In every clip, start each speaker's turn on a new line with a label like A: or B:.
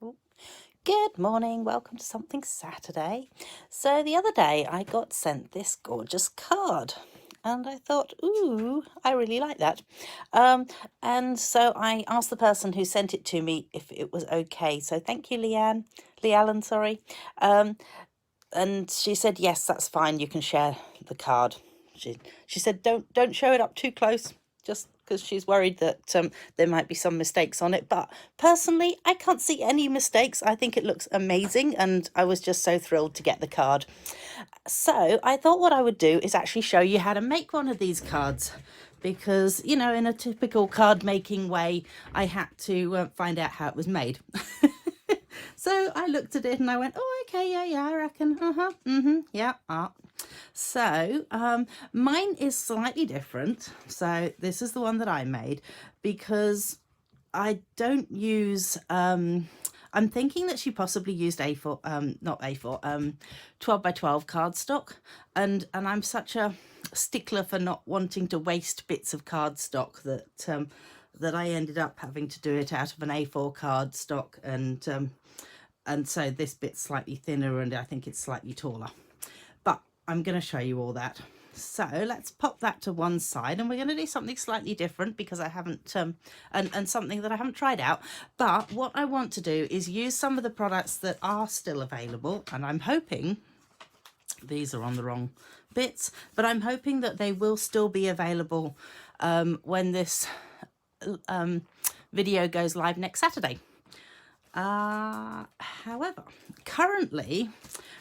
A: Good morning, welcome to Something Saturday. So the other day I got sent this gorgeous card and I thought, ooh, I really like that. Um, and so I asked the person who sent it to me if it was okay. So thank you, Lee Allen, sorry. Um, and she said, yes, that's fine, you can share the card. She said, don't show it up too close, just because she's worried that there might be some mistakes on it. But personally, I can't see any mistakes. I think it looks amazing, and I was just so thrilled to get the card. So I thought what I would do is actually show you how to make one of these cards, because, you know, in a typical card making way, I had to find out how it was made. So I looked at it and I went, oh, okay, yeah, I reckon, yeah. So mine is slightly different. So this is the one that I made because I don't use, I'm thinking that she possibly used A4, not A4, 12 by 12 cardstock. And I'm such a stickler for not wanting to waste bits of cardstock that I ended up having to do it out of an A4 cardstock, and so this bit's slightly thinner and I think it's slightly taller. But I'm going to show you all that. So let's pop that to one side, and we're going to do something slightly different because I haven't, and something that I haven't tried out. But what I want to do is use some of the products that are still available, and I'm hoping, these are on the wrong bits, but I'm hoping that they will still be available when this video goes live next Saturday. However, currently,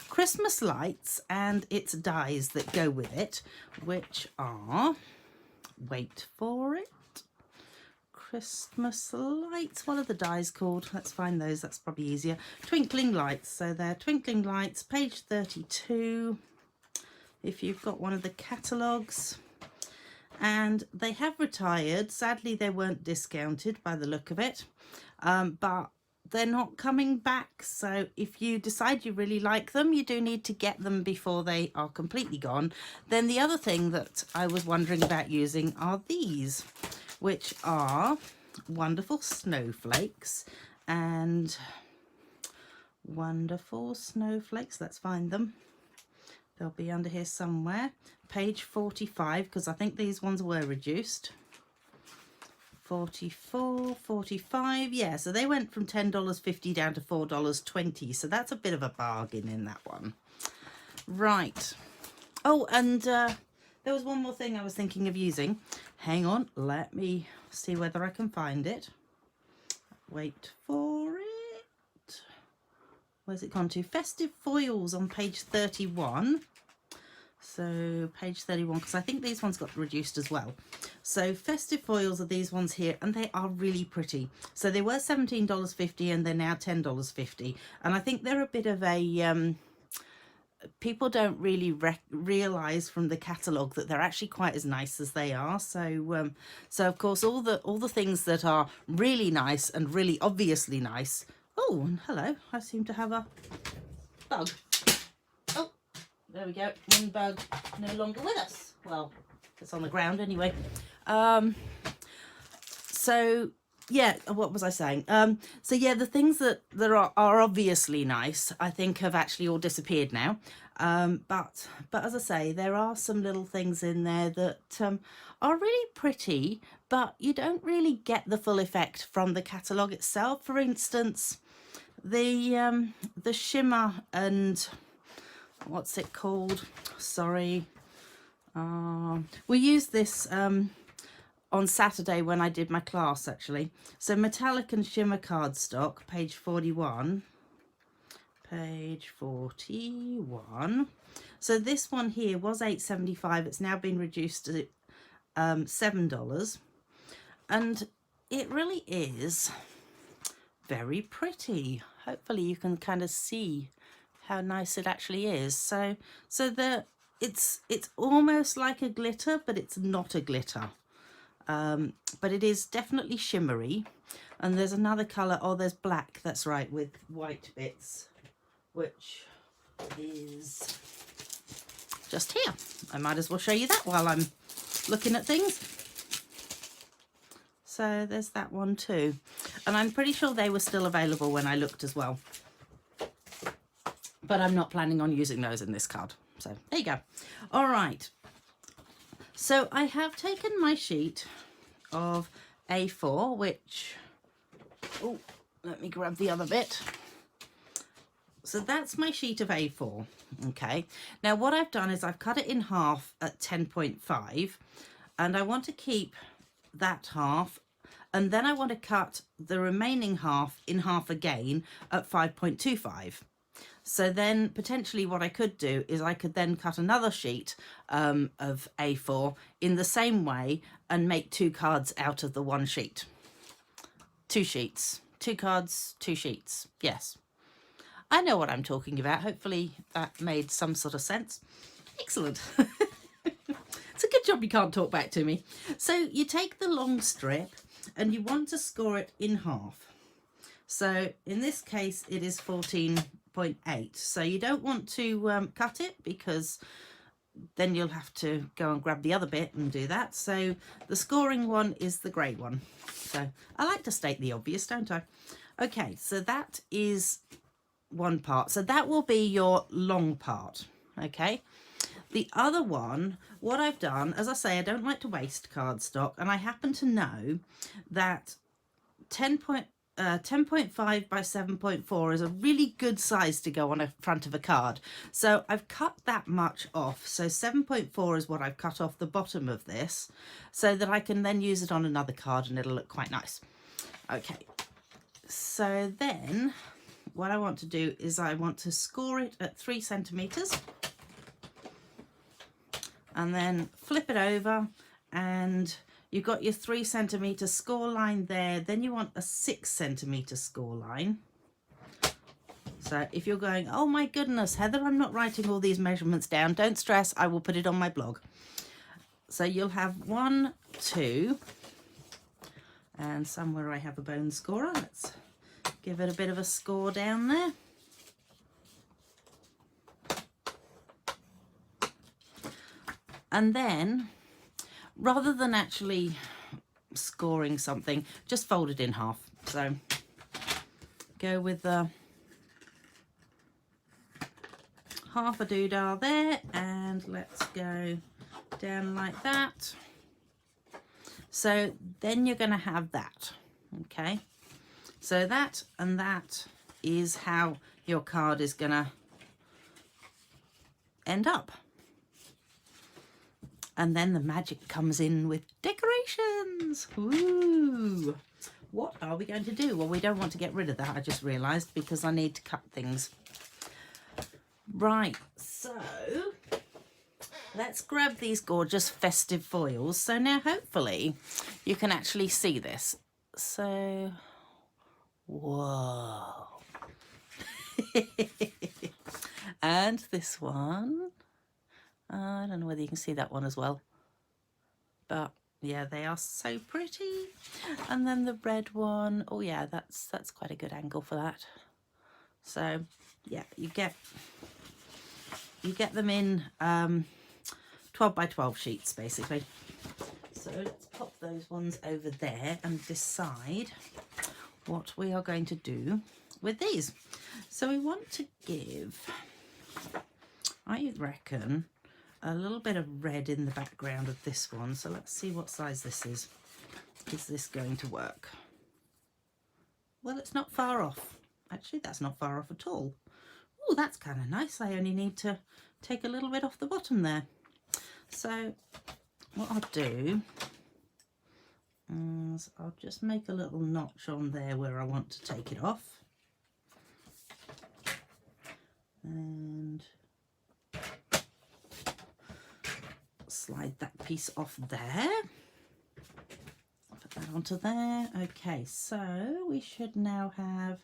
A: Christmas lights and its dies that go with it, which are, wait for it, Christmas lights. What are the dies called? Let's find those, that's probably easier. Twinkling lights. So they're twinkling lights, page 32, if you've got one of the catalogues. And they have retired. Sadly, they weren't discounted by the look of it, but they're not coming back. So if you decide you really like them, you do need to get them before they are completely gone. Then the other thing that I was wondering about using are these, which are wonderful snowflakes. And wonderful snowflakes, let's find them. They'll be under here somewhere. Page 45, because I think these ones were reduced. 44, 45, yeah, so they went from $10.50 down to $4.20, so that's a bit of a bargain in that one. Right. Oh, and there was one more thing I was thinking of using. Hang on, let me see whether I can find it. Wait for it. Where's it gone to? Festive foils on page 31. So page 31, because I think these ones got reduced as well. So festive foils are these ones here, and they are really pretty. So they were $17.50 and they're now $10.50. And I think they're a bit of a, people don't really realize from the catalogue that they're actually quite as nice as they are. So so of course all the things that are really nice and really obviously nice. Oh, and hello, I seem to have a bug. Oh, there we go, one bug no longer with us. Well, it's on the ground anyway. So yeah, what was I saying? So yeah, the things that are obviously nice, I think, have actually all disappeared now. But as I say, there are some little things in there that are really pretty, but you don't really get the full effect from the catalogue itself. For instance, the shimmer and what's it called? Sorry. We used this on Saturday when I did my class, actually. So metallic and shimmer cardstock, page 41. Page 41. So this one here was $8.75. It's now been reduced to $7. And it really is very pretty. Hopefully you can kind of see how nice it actually is. So it's almost like a glitter, but it's not a glitter. But it is definitely shimmery. And there's another colour. Oh, there's black, that's right, with white bits, which is just here. I might as well show you that while I'm looking at things. So there's that one too. And I'm pretty sure they were still available when I looked as well. But I'm not planning on using those in this card. So there you go. All right. So I have taken my sheet of A4, which, oh, let me grab the other bit. So that's my sheet of A4. Okay. Now what I've done is I've cut it in half at 10.5, and I want to keep that half, and then I want to cut the remaining half in half again at 5.25. So then potentially what I could do is I could then cut another sheet of A4 in the same way and make 2 cards out of the one sheet. 2 sheets, 2 cards, 2 sheets. Yes, I know what I'm talking about. Hopefully that made some sort of sense. Excellent. It's a good job you can't talk back to me. So you take the long strip and you want to score it in half. So in this case it is 14.8. So you don't want to cut it, because then you'll have to go and grab the other bit and do that. So the scoring one is the grey one. So I like to state the obvious, don't I? Okay, so that is one part. So that will be your long part. Okay. The other one, what I've done, as I say, I don't like to waste cardstock, and I happen to know that 10.5 by 7.4 is a really good size to go on a front of a card. So I've cut that much off. So 7.4 is what I've cut off the bottom of this, so that I can then use it on another card and it'll look quite nice. Okay, so then what I want to do is I want to score it at 3 centimeters, and then flip it over, and you've got your 3 centimeter score line there. Then you want a 6 centimeter score line. So if you're going, oh my goodness, Heather, I'm not writing all these measurements down, don't stress, I will put it on my blog. So you'll have 1, 2, and somewhere I have a bone scorer. Let's give it a bit of a score down there. And then, rather than actually scoring something, just fold it in half. So go with the half a doodah there, and let's go down like that. So then you're going to have that. Okay, so that and that is how your card is going to end up. And then the magic comes in with decorations. Ooh. What are we going to do? Well, we don't want to get rid of that, I just realised, because I need to cut things. Right, so let's grab these gorgeous festive foils. So now hopefully you can actually see this. So, whoa. And this one. I don't know whether you can see that one as well, but yeah, they are so pretty. And then the red one, oh yeah, that's quite a good angle for that. So yeah, you get them in 12 by 12 sheets basically. So let's pop those ones over there and decide what we are going to do with these. So we want to give, I reckon, a little bit of red in the background of this one. So let's see what size this is. Is this going to work? Well, it's not far off. Actually, that's not far off at all. Oh, that's kind of nice. I only need to take a little bit off the bottom there. So what I'll do is I'll just make a little notch on there where I want to take it off. And slide that piece off there. Put that onto there. Okay, so we should now have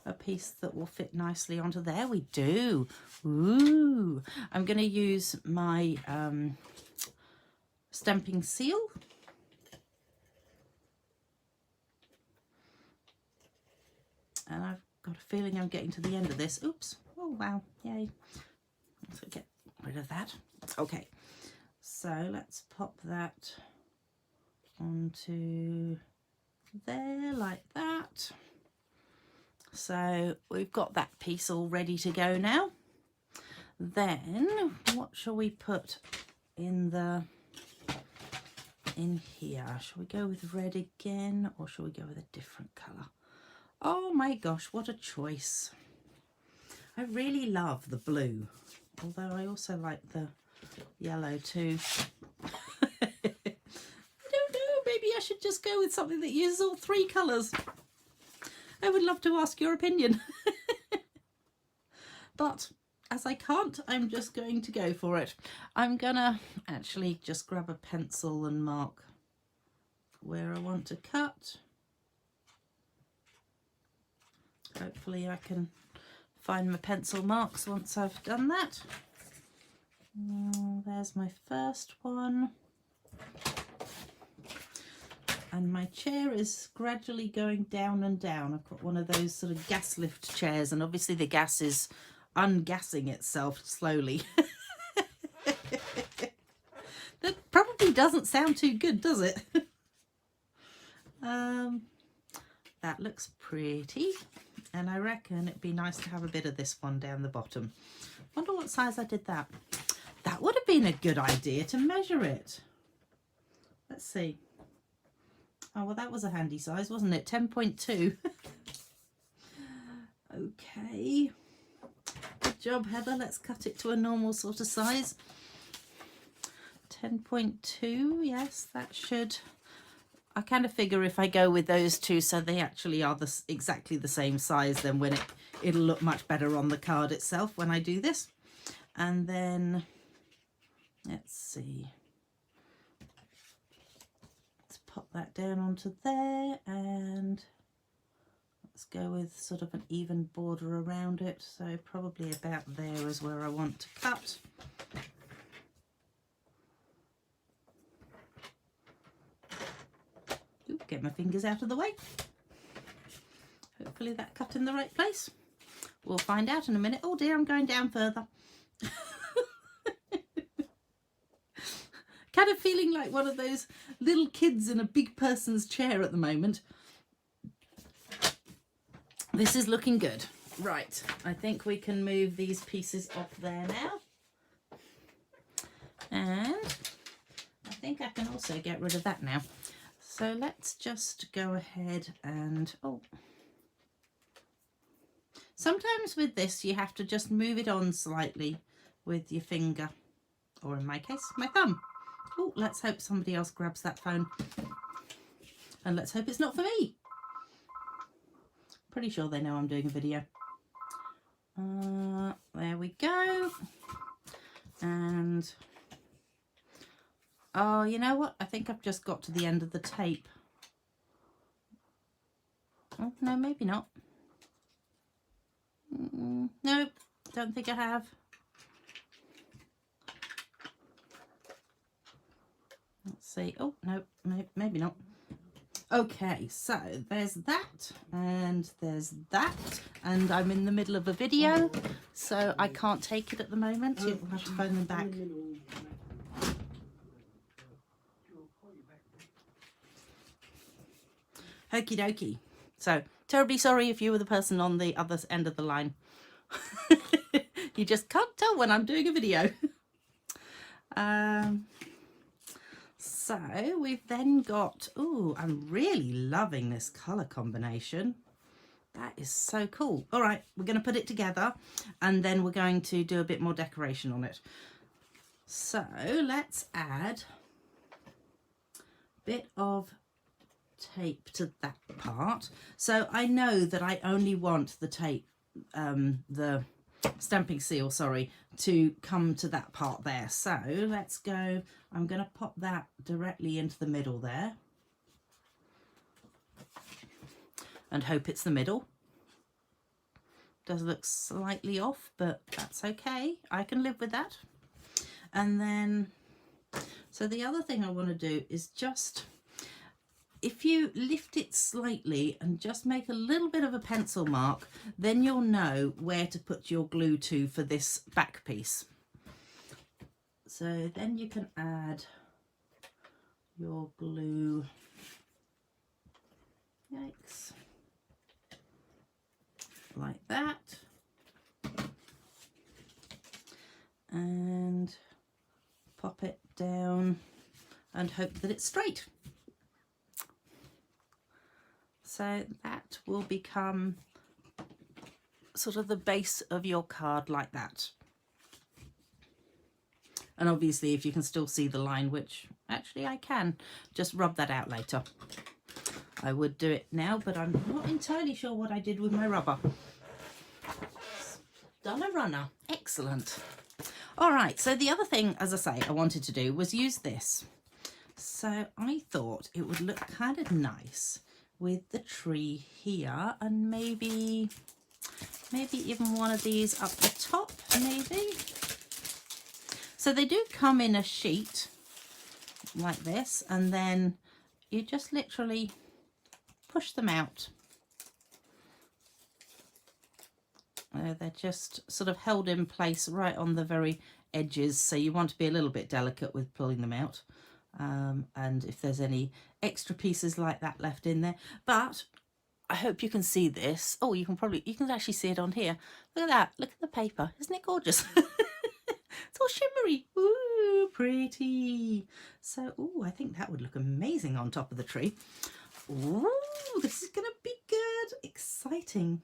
A: a piece that will fit nicely onto there. We do. Ooh. I'm going to use my stamping seal. And I've got a feeling I'm getting to the end of this. Oops. Oh, wow. Yay. Let's get rid of that. Okay. So let's pop that onto there like that. So we've got that piece all ready to go now. Then what shall we put in here? Shall we go with red again, or shall we go with a different colour? Oh my gosh, what a choice. I really love the blue, although I also like the yellow too. I don't know, maybe I should just go with something that uses all three colours. I would love to ask your opinion. But as I can't, I'm just going to go for it. I'm gonna actually just grab a pencil and mark where I want to cut. Hopefully I can find my pencil marks once I've done that. There's my first one. And my chair is gradually going down and down. I've got one of those sort of gas lift chairs, and obviously the gas is ungassing itself slowly. That probably doesn't sound too good, does it? That looks pretty, and I reckon it'd be nice to have a bit of this one down the bottom. Wonder what size I did that. That would have been a good idea to measure it. Let's see. Oh, well, that was a handy size, wasn't it? 10.2. Okay. Good job, Heather. Let's cut it to a normal sort of size. 10.2, yes, that should... I kind of figure if I go with those two so they actually are exactly the same size, then when it'll look much better on the card itself when I do this. And then, let's see. Let's pop that down onto there, and let's go with sort of an even border around it. So probably about there is where I want to cut. Ooh, get my fingers out of the way. Hopefully that cut in the right place. We'll find out in a minute. Oh dear, I'm going down further. Kind of feeling like one of those little kids in a big person's chair at the moment. This is looking good. Right, I think we can move these pieces off there now. And I think I can also get rid of that now. So let's just go ahead and, oh, sometimes with this you have to just move it on slightly with your finger, or in my case, my thumb. Oh, let's hope somebody else grabs that phone. And let's hope it's not for me. Pretty sure they know I'm doing a video. There we go. And, oh, you know what? I think I've just got to the end of the tape. Oh, no, maybe not. Nope, don't think I have. Let's see. Oh, no, maybe not. Okay, so there's that, and there's that, and I'm in the middle of a video, so I can't take it at the moment. You'll have to phone them back. Okie dokie. So, terribly sorry if you were the person on the other end of the line. You just can't tell when I'm doing a video. So we've then got, ooh, I'm really loving this colour combination. That is so cool. All right, we're going to put it together and then we're going to do a bit more decoration on it. So let's add a bit of tape to that part. So I know that I only want the tape, the stamping seal, sorry, to come to that part there. So let's go, I'm going to pop that directly into the middle there and hope it's the middle. Does look slightly off, but that's okay, I can live with that. And then, so the other thing I want to do is just, if you lift it slightly and just make a little bit of a pencil mark, then you'll know where to put your glue to for this back piece. So then you can add your glue Yikes. Like that. And pop it down and hope that it's straight. So that will become sort of the base of your card like that. And obviously if you can still see the line, which actually I can, just rub that out later. I would do it now, but I'm not entirely sure what I did with my rubber. Done a runner. Excellent. All right, so the other thing, as I say, I wanted to do was use this. So I thought it would look kind of nice with the tree here, and maybe even one of these up the top, maybe. So they do come in a sheet like this, and then you just literally push them out. They're just sort of held in place right on the very edges, so you want to be a little bit delicate with pulling them out. And if there's any extra pieces like that left in there, but I hope you can see this. Oh, you can actually see it on here. Look at that. Look at the paper. Isn't it gorgeous? It's all shimmery. Ooh, pretty. So, ooh, I think that would look amazing on top of the tree. Ooh, this is going to be good. Exciting.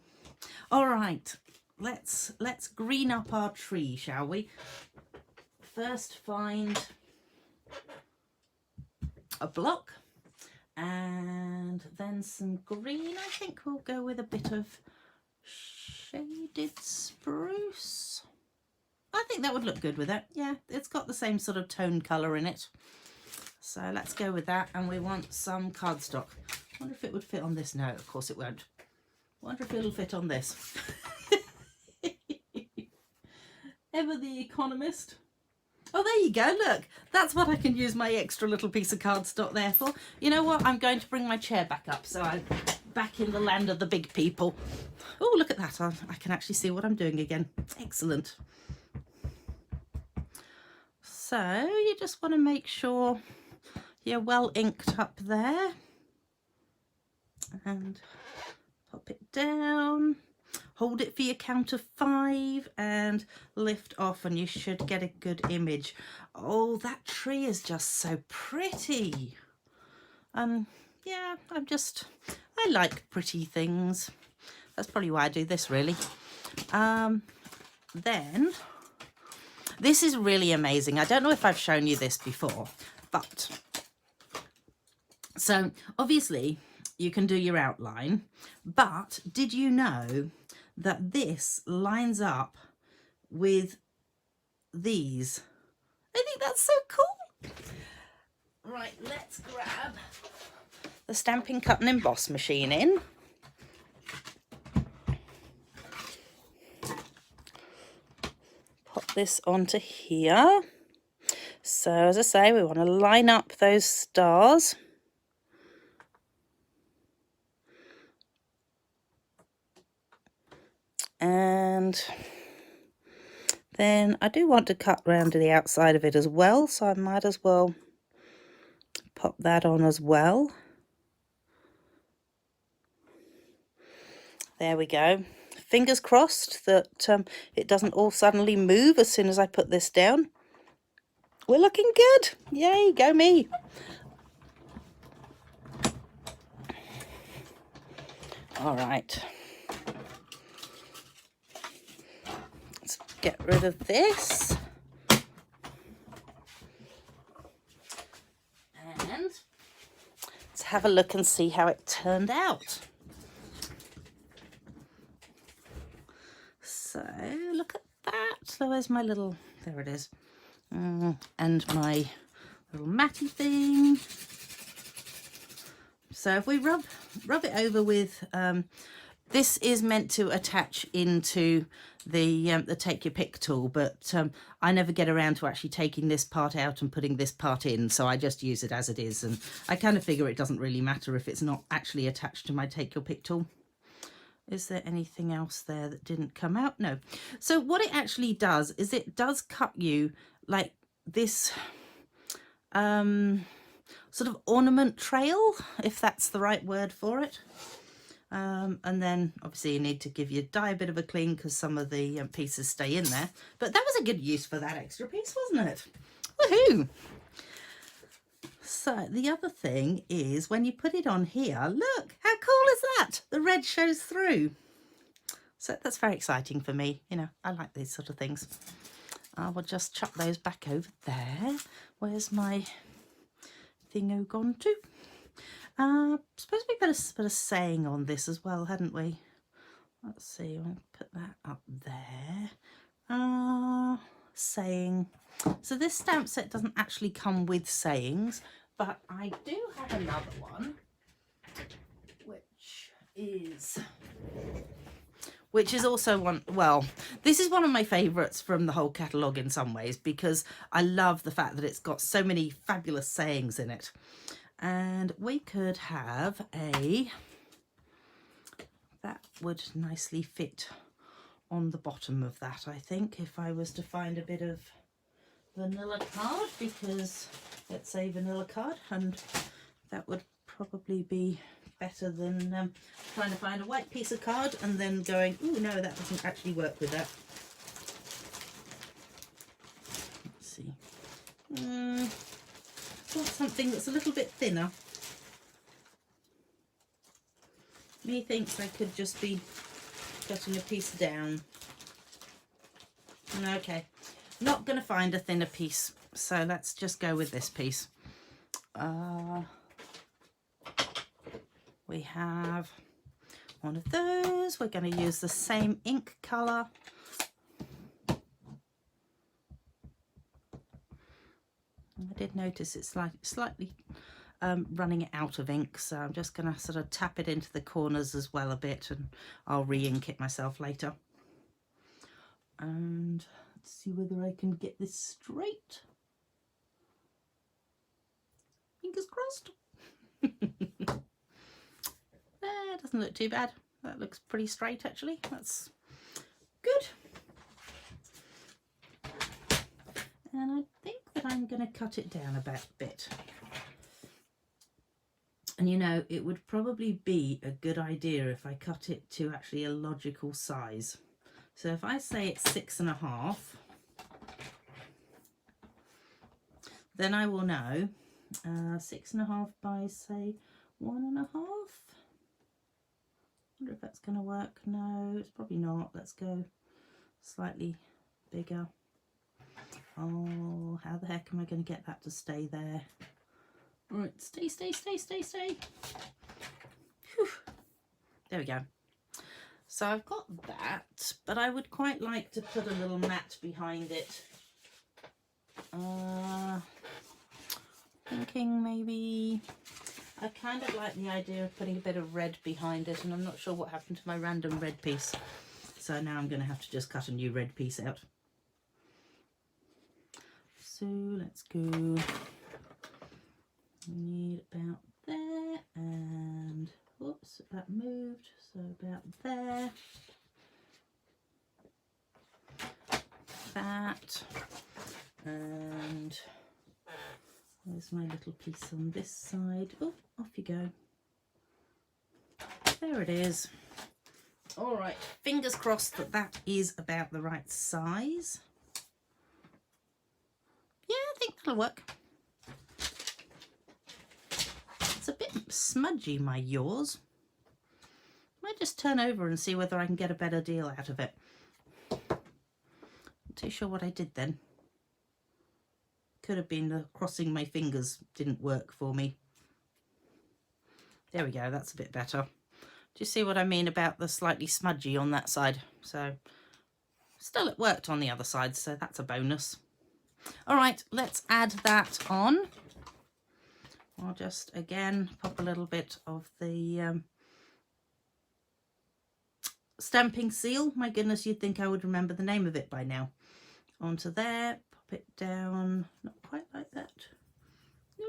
A: All right, let's green up our tree, shall we? First find a block and then some green. I think we'll go with a bit of shaded spruce. I think that would look good with it. Yeah, it's got the same sort of tone colour in it. So let's go with that, and we want some cardstock. I wonder if it would fit on this. No, of course it won't. I wonder if it'll fit on this. Ever the economist. Oh, there you go, look. That's what I can use my extra little piece of cardstock there for. You know what? I'm going to bring my chair back up so I'm back in the land of the big people. Oh, look at that. I can actually see what I'm doing again. Excellent. So you just want to make sure you're well inked up there. And pop it down. Hold it for your count of 5 and lift off, and you should get a good image. Oh, that tree is just so pretty. Yeah, I like pretty things. That's probably why I do this, really. Then, this is really amazing. I don't know if I've shown you this before, but so obviously you can do your outline, but did you know that this lines up with these? I think that's so cool. Right, let's grab the Stampin' Cut and Emboss machine in. Pop this onto here. So as I say, we want to line up those stars. And then I do want to cut round to the outside of it as well, so I might as well pop that on as well. There we go. Fingers crossed that it doesn't all suddenly move as soon as I put this down. We're looking good. Yay, go me. All right. Let's get rid of this. And let's have a look and see how it turned out. So look at that. So where's my little, there it is. And my little matty thing. So if we rub it over with, this is meant to attach into the take your pick tool, but I never get around to actually taking this part out and putting this part in, so I just use it as it is, and I kind of figure it doesn't really matter if it's not actually attached to my take your pick tool. Is there anything else there that didn't come out? No. So what it actually does is it does cut you like this sort of ornament trail, if that's the right word for it. And then obviously you need to give your dye a bit of a clean because some of the pieces stay in there. But that was a good use for that extra piece, wasn't it? Woohoo! So the other thing is when you put it on here, look, how cool is that? The red shows through. So that's very exciting for me. You know, I like these sort of things. I will just chuck those back over there. Where's my thingo gone to? Suppose we better put a saying on this as well, hadn't we? Let's see, I'll put that up there. Saying. So this stamp set doesn't actually come with sayings, but I do have another one, which is also one, well, this is one of my favourites from the whole catalogue in some ways, because I love the fact that it's got so many fabulous sayings in it. And we could have that would nicely fit on the bottom of that, I think, if I was to find a bit of vanilla card, because it's a vanilla card, and that would probably be better than trying to find a white piece of card and then going, oh no, that doesn't actually work with that. Let's see. Want something that's a little bit thinner. Methinks I could just be cutting a piece down. Okay, not going to find a thinner piece, so let's just go with this piece. We have one of those. We're going to use the same ink colour. I did notice it's slightly running out of ink, so I'm just going to sort of tap it into the corners as well a bit, and I'll re-ink it myself later. And let's see whether I can get this straight. Fingers crossed. That doesn't look too bad. That looks pretty straight actually. That's good. And I think that I'm going to cut it down a bit. And you know, it would probably be a good idea if I cut it to actually a logical size. So if I say it's 6.5, then I will know 6.5 by say 1.5. I wonder if that's going to work. No, it's probably not. Let's go slightly bigger. Oh, how the heck am I going to get that to stay there? Right, stay. Whew. There we go. So I've got that, but I would quite like to put a little mat behind it. Thinking maybe, I kind of like the idea of putting a bit of red behind it, and I'm not sure what happened to my random red piece. So now I'm going to have to just cut a new red piece out. So let's go, we need about there, and whoops, that moved, so about there, that, and where's my little piece on this side? Oh, off you go. There it is. All right, fingers crossed that that is about the right size. Yeah, I think that'll work. It's a bit smudgy, my yours. Might just turn over and see whether I can get a better deal out of it. Not too sure what I did then. Could have been crossing my fingers didn't work for me. There we go, that's a bit better. Do you see what I mean about the slightly smudgy on that side? So still it worked on the other side, so that's a bonus. All right, let's add that on. I'll just again pop a little bit of the stamping seal. My goodness, you'd think I would remember the name of it by now. Onto there, pop it down, not quite like that. No,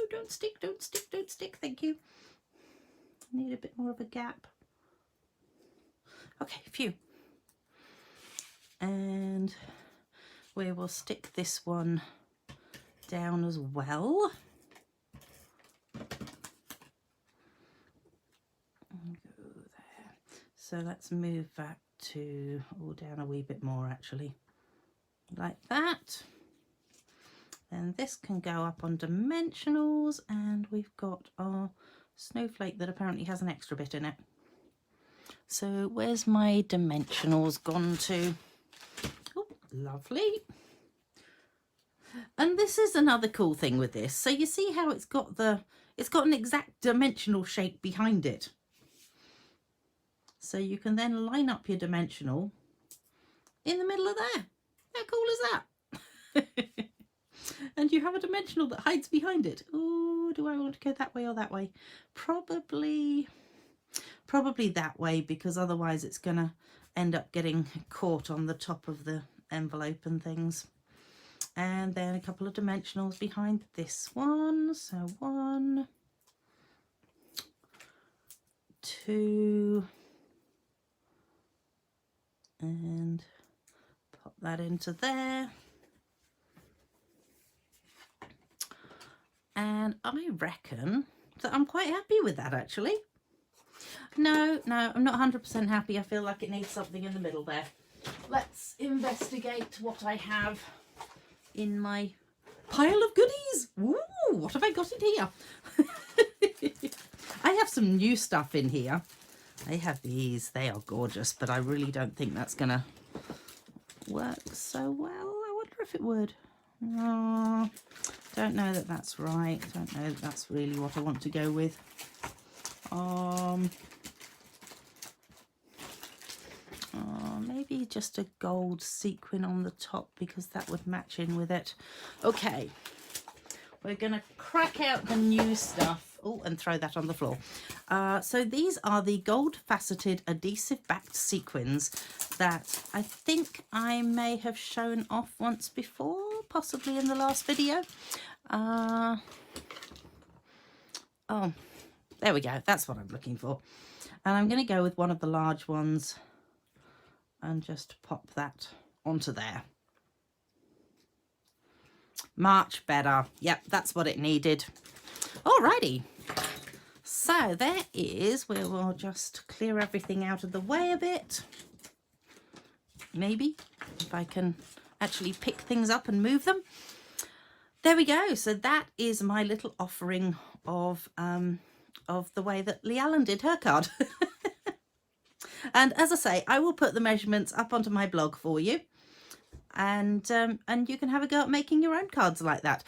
A: don't stick, thank you. Need a bit more of a gap. Okay, phew. And we will stick this one down as well. So let's move that to, down a wee bit more actually, like that. And this can go up on dimensionals, and we've got our snowflake that apparently has an extra bit in it. So where's my dimensionals gone to? Oh, lovely. And this is another cool thing with this. So you see how it's got an exact dimensional shape behind it. So you can then line up your dimensional in the middle of there. How cool is that? And you have a dimensional that hides behind it. Oh, do I want to go that way or that way? Probably that way, because otherwise it's going to end up getting caught on the top of the envelope and things. And then a couple of dimensionals behind this one. So 1, 2, and pop that into there. And I reckon that I'm quite happy with that actually. No, I'm not 100% happy. I feel like it needs something in the middle there. Let's investigate what I have in my pile of goodies. Ooh, what have I got in here? I have some new stuff in here. I have these. They are gorgeous, but I really don't think that's going to work so well. I wonder if it would. Oh, don't know that that's right. Don't know that that's really what I want to go with. Maybe just a gold sequin on the top, because that would match in with it. Okay, we're going to crack out the new stuff. Oh, and throw that on the floor. So these are the gold faceted adhesive backed sequins that I think I may have shown off once before, possibly in the last video. Oh, there we go. That's what I'm looking for. And I'm going to go with one of the large ones and just pop that onto there. Much better. Yep, that's what it needed. Alrighty. So there is, we will just clear everything out of the way a bit. Maybe, if I can actually pick things up and move them. There we go. So that is my little offering of the way that Lee Allen did her card. And as I say, I will put the measurements up onto my blog for you, and you can have a go at making your own cards like that.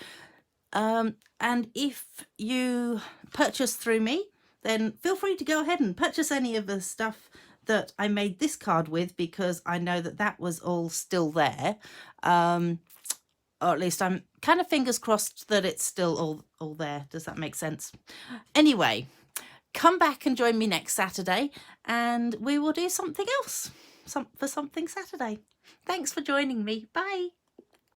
A: And if you purchase through me, then feel free to go ahead and purchase any of the stuff that I made this card with, because I know that that was all still there. Or at least I'm kind of fingers crossed that it's still all there. Does that make sense? Anyway, come back and join me next Saturday, and we will do something else for something Saturday. Thanks for joining me. Bye.